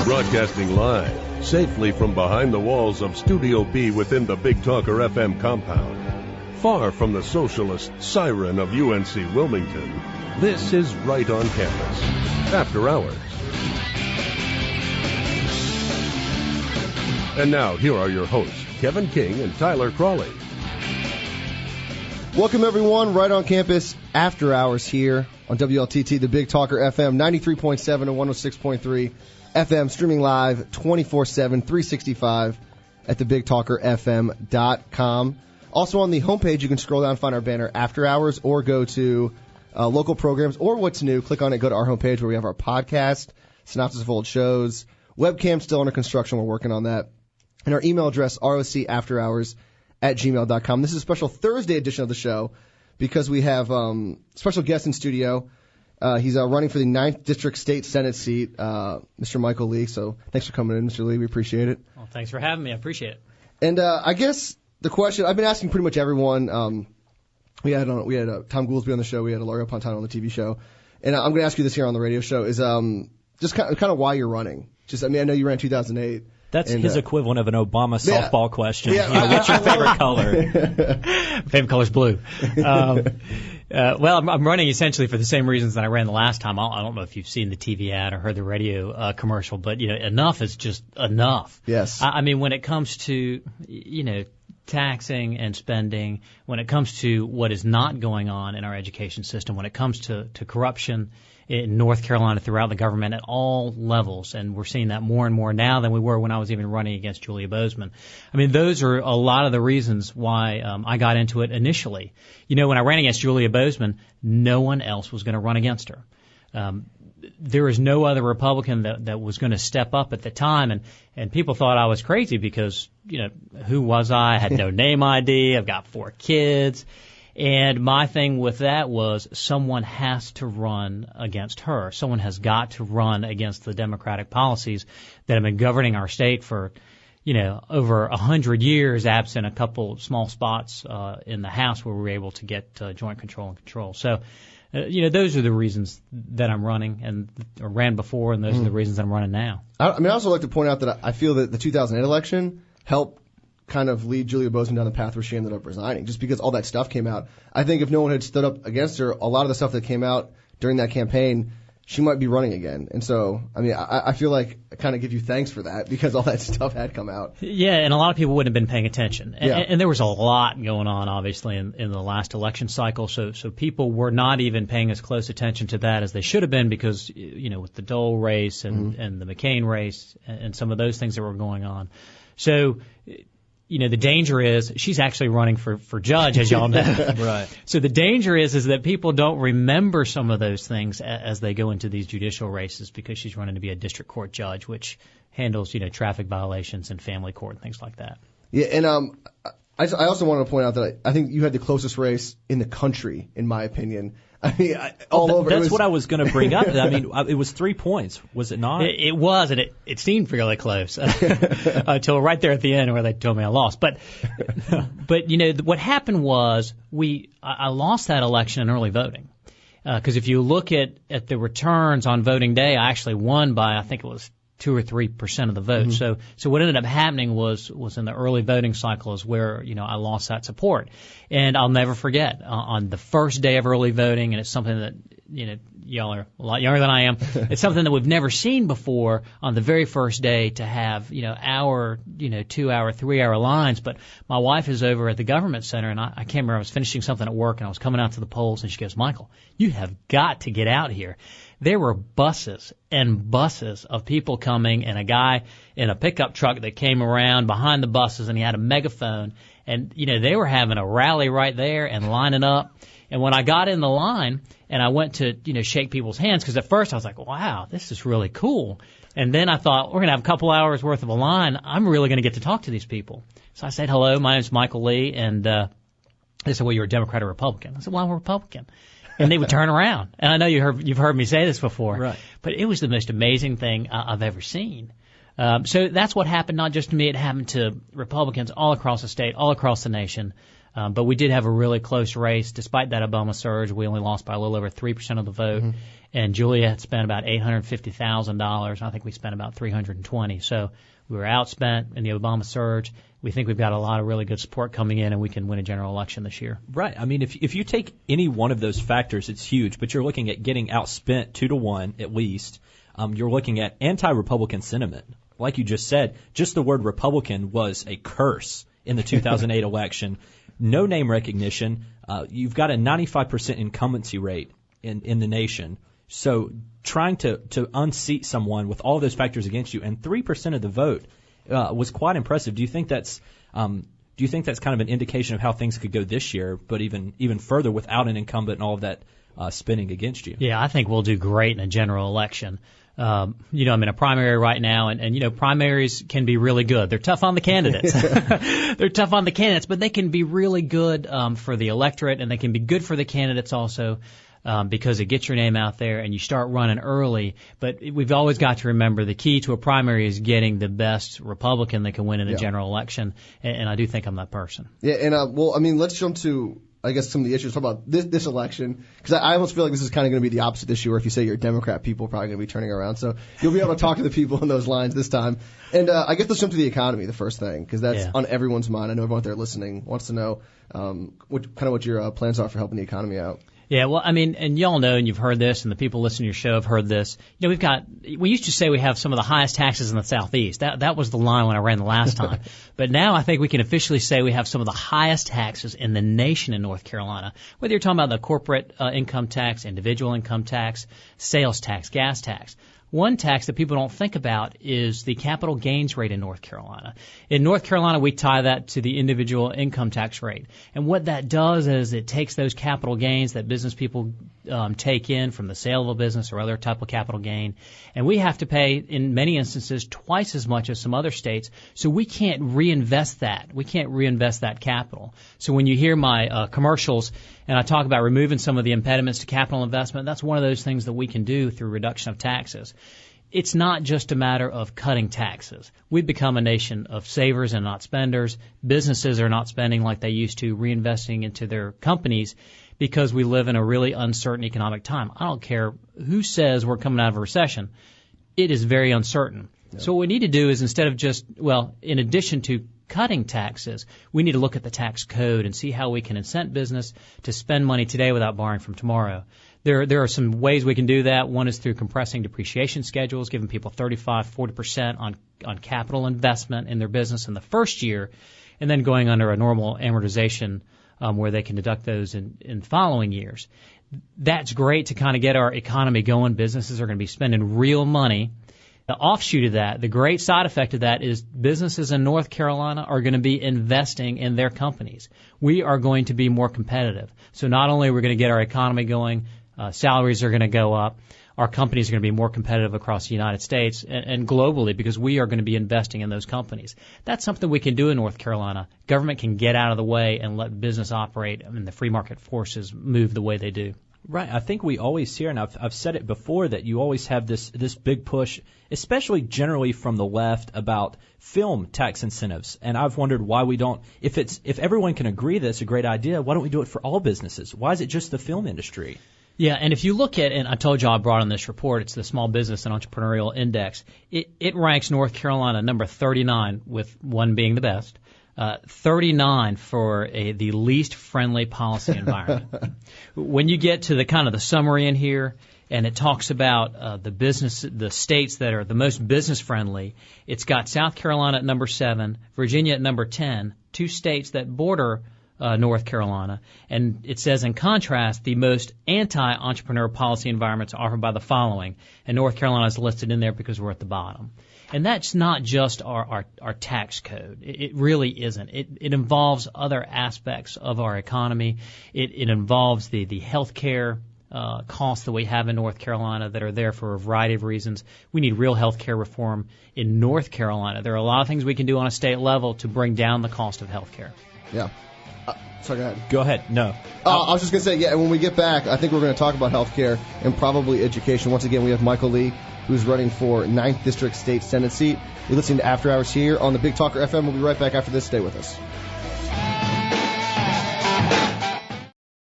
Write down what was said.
Broadcasting live, safely from behind the walls of Studio B within the Big Talker FM compound. Far from the socialist siren of UNC Wilmington, this is Right on Campus, After Hours. And now, here are your hosts, Kevin King and Tyler Cralle. Welcome, everyone. Right on Campus, After Hours here on WLTT, the Big Talker FM, 93.7 and 106.3 FM, streaming live 24/7, 365 at thebigtalkerfm.com. Also on the homepage, you can scroll down and find our banner After Hours, or go to local programs, or what's new. Click on it, go to our homepage where we have our podcast, synopsis of old shows, webcam still under construction. We're working on that. And our email address, rocafterhours@gmail.com. This is a special Thursday edition of the show because we have special guest in studio. He's running for the 9th District State Senate seat, Mr. Michael Lee. So thanks for coming in, Mr. Lee. We appreciate it. Well, thanks for having me. I appreciate it. And I guess the question I've been asking pretty much everyone. We had Tom Goolsby on the show. We had Ilaria Pontano on the TV show. And I'm going to ask you this here on the radio show is just kind of why you're running. I know you ran 2008. That's his equivalent of an Obama softball question. Yeah. What's your favorite color? Favorite color's blue. Well, I'm running essentially for the same reasons that I ran the last time. I don't know if you've seen the TV ad or heard the radio commercial, but enough is just enough. Yes. I mean, when it comes to taxing and spending, when it comes to what is not going on in our education system, when it comes to corruption in North Carolina throughout the government at all levels, and we're seeing that more and more now than we were when I was even running against Julia Boseman. I mean, those are a lot of the reasons why I got into it initially. When I ran against Julia Boseman, no one else was going to run against her. There was no other Republican that was going to step up at the time, and people thought I was crazy because, who was I? I had no name ID. I've got 4 kids. And my thing with that was someone has to run against her. Someone has got to run against the Democratic policies that have been governing our state for, over 100 years, absent a couple small spots in the House where we were able to get joint control and control. So, those are the reasons that I'm running or ran before, and those are the reasons I'm running now. I also like to point out that I feel that the 2008 election helped kind of lead Julia Boseman down the path where she ended up resigning, just because all that stuff came out. I think if no one had stood up against her, a lot of the stuff that came out during that campaign, she might be running again. And so, I feel like I kind of give you thanks for that because all that stuff had come out. Yeah, and a lot of people wouldn't have been paying attention. And there was a lot going on, obviously, in the last election cycle. So people were not even paying as close attention to that as they should have been because, with the Dole race and the McCain race and some of those things that were going on. So, the danger is she's actually running for judge, as y'all know. Right. So the danger is that people don't remember some of those things as they go into these judicial races because she's running to be a district court judge, which handles, traffic violations and family court and things like that. Yeah, and I also wanted to point out that I think you had the closest race in the country, in my option. Over. That's what I was going to bring up. It was 3 points, was it not? It was, and it seemed really close until right there at the end where they told me I lost. But what happened was I lost that election in early voting because if you look at the returns on voting day, I actually won by I think it was 2 or 3% of the vote. Mm-hmm. So what ended up happening was in the early voting cycle is where, I lost that support. And I'll never forget on the first day of early voting, and it's something that, y'all are a lot younger than I am. It's something that we've never seen before on the very first day to have, hour, 2 hour, 3 hour lines. But my wife is over at the government center, and I can't remember, I was finishing something at work, and I was coming out to the polls, and she goes, "Michael, you have got to get out here." There were buses and buses of people coming, and a guy in a pickup truck that came around behind the buses, and he had a megaphone. And, they were having a rally right there and lining up. And when I got in the line and I went to, shake people's hands, because at first I was like, wow, this is really cool. And then I thought, we're going to have a couple hours worth of a line. I'm really going to get to talk to these people. So I said, hello, my name's Michael Lee. And they said, well, you're a Democrat or Republican? I said, well, I'm a Republican. And they would turn around. And I know you've heard me say this before. Right. But it was the most amazing thing I've ever seen. So that's what happened, not just to me. It happened to Republicans all across the state, all across the nation. But we did have a really close race. Despite that Obama surge, we only lost by a little over 3% of the vote. Mm-hmm. And Julia had spent about $850,000. I think we spent about $320,000. So we were outspent in the Obama surge. We think we've got a lot of really good support coming in, and we can win a general election this year. Right. I mean, if you take any one of those factors, it's huge. But you're looking at getting outspent 2-1 at least. You're looking at anti-Republican sentiment. Like you just said, just the word Republican was a curse in the 2008 election. No name recognition. You've got a 95% incumbency rate in the nation. So trying to unseat someone with all those factors against you and 3% of the vote was quite impressive. Do you think that's kind of an indication of how things could go this year, but even further without an incumbent and all of that spinning against you? Yeah, I think we'll do great in a general election. I'm in a primary right now, and primaries can be really good. They're tough on the candidates. But they can be really good for the electorate, and they can be good for the candidates also. Because it gets your name out there and you start running early. But we've always got to remember the key to a primary is getting the best Republican that can win in a general election. And I do think I'm that person. Yeah, and let's jump to, I guess, some of the issues. Talk about this election, because I almost feel like this is kind of going to be the opposite this year, where if you say you're a Democrat, people are probably going to be turning around. So you'll be able to talk to the people in those lines this time. And I guess let's jump to the economy, the first thing, because that's on everyone's mind. I know everyone out there listening wants to know what your plans are for helping the economy out. Yeah, well, and y'all know, and you've heard this, and the people listening to your show have heard this. We used to say we have some of the highest taxes in the Southeast. That was the line when I ran the last time. But now I think we can officially say we have some of the highest taxes in the nation in North Carolina. Whether you're talking about the corporate income tax, individual income tax, sales tax, gas tax. One tax that people don't think about is the capital gains rate in North Carolina. In North Carolina, we tie that to the individual income tax rate. And what that does is it takes those capital gains that business people take in from the sale of a business or other type of capital gain, and we have to pay, in many instances, twice as much as some other states, so we can't reinvest that. We can't reinvest that capital. So when you hear my commercials and I talk about removing some of the impediments to capital investment, that's one of those things that we can do through reduction of taxes. It's not just a matter of cutting taxes. We've become a nation of savers and not spenders. Businesses are not spending like they used to, reinvesting into their companies because we live in a really uncertain economic time. I don't care who says we're coming out of a recession. It is very uncertain. Yeah. So what we need to do is instead of in addition to cutting taxes, we need to look at the tax code and see how we can incent business to spend money today without borrowing from tomorrow. There are some ways we can do that. One is through compressing depreciation schedules, giving people 35-40% on capital investment in their business in the first year, and then going under a normal amortization where they can deduct those in following years. That's great to kind of get our economy going. Businesses are going to be spending real money. The offshoot of that, the great side effect of that is businesses in North Carolina are going to be investing in their companies. We are going to be more competitive. So not only are we going to get our economy going, salaries are going to go up, our companies are going to be more competitive across the United States and globally because we are going to be investing in those companies. That's something we can do in North Carolina. Government can get out of the way and let business operate, and the free market forces move the way they do. Right. I think we always hear, and I've said it before, that you always have this big push, especially generally from the left, about film tax incentives. And I've wondered why we don't. If everyone can agree that it's a great idea, why don't we do it for all businesses? Why is it just the film industry? Yeah, and if you look at, and I told you I brought in this report, it's the Small Business and Entrepreneurial Index. It ranks North Carolina number 39, with one being the best. 39 for the least friendly policy environment. When you get to the kind of the summary in here, and it talks about the states that are the most business friendly, it's got South Carolina at number 7, Virginia at number 10, two states that border North Carolina, and it says in contrast the most anti-entrepreneur policy environments offered by the following, and North Carolina is listed in there because we're at the bottom. And that's not just our tax code. It really isn't. It involves other aspects of our economy. It involves the health care costs that we have in North Carolina that are there for a variety of reasons. We need real health care reform in North Carolina. There are a lot of things we can do on a state level to bring down the cost of health care. Yeah. Sorry, go ahead. Go ahead. No. I was just going to say, yeah, when we get back, I think we're going to talk about health care and probably education. Once again, we have Michael Lee, who's running for 9th District State Senate seat. You're listening to After Hours here on the Big Talker FM. We'll be right back after this. Stay with us.